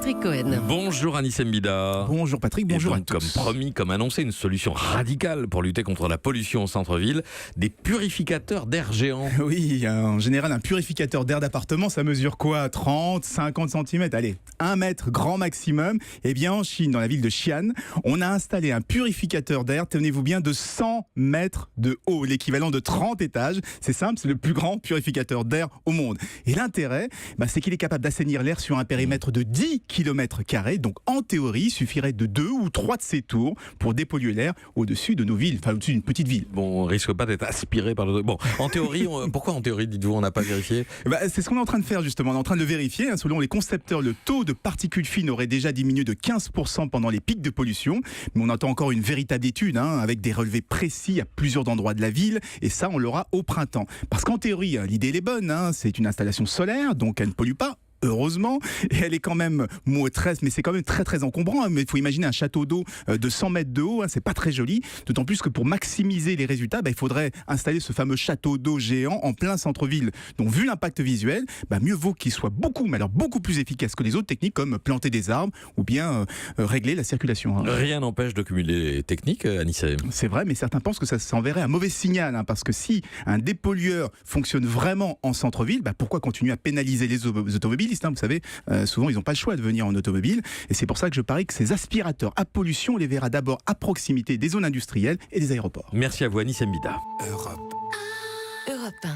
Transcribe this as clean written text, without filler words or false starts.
Patrick Cohen. Bonjour Anis Mbida. Bonjour Patrick, bonjour Et à donc, tous. comme promis, comme annoncé, une solution radicale pour lutter contre la pollution au centre-ville, des purificateurs d'air géants. Oui, en général, un purificateur d'air d'appartement, ça mesure quoi? 30, 50 cm, allez, 1 mètre grand maximum. Eh bien, en Chine, dans la ville de Xi'an, on a installé un purificateur d'air, tenez-vous bien, de 100 mètres de haut, l'équivalent de 30 étages. C'est simple, c'est le plus grand purificateur d'air au monde. Et l'intérêt, c'est qu'il est capable d'assainir l'air sur un périmètre de 10 km². Donc, en théorie, il suffirait de 2 ou 3 de ces tours pour dépolluer l'air au-dessus de nos villes, enfin au-dessus d'une petite ville. Bon, on risque pas d'être aspiré par le... Bon, en théorie, pourquoi en théorie, dites-vous, on n'a pas vérifié? C'est ce qu'on est en train de faire justement, on est en train de le vérifier. Selon les concepteurs, le taux de particules fines aurait déjà diminué de 15% pendant les pics de pollution. Mais on attend encore une véritable étude, avec des relevés précis à plusieurs endroits de la ville. Et ça, on l'aura au printemps. Parce qu'en théorie, l'idée elle est bonne. C'est une installation solaire, donc elle ne pollue pas. Heureusement, et elle est quand même mais c'est quand même très très encombrant. Mais il faut imaginer un château d'eau de 100 mètres de haut, c'est pas très joli. D'autant plus que pour maximiser les résultats, il faudrait installer ce fameux château d'eau géant en plein centre-ville. Donc vu l'impact visuel, mieux vaut qu'il soit beaucoup plus efficace que les autres techniques comme planter des arbres ou bien régler la circulation. Rien n'empêche de cumuler les techniques, Anis. C'est vrai, mais certains pensent que ça s'enverrait un mauvais signal, parce que si un dépollueur fonctionne vraiment en centre-ville, pourquoi continuer à pénaliser les automobilistes? Vous savez, souvent ils n'ont pas le choix de venir en automobile, et c'est pour ça que je parie que ces aspirateurs à pollution, on les verra d'abord à proximité des zones industrielles et des aéroports. Merci à vous Anis Mbida. Europe 1.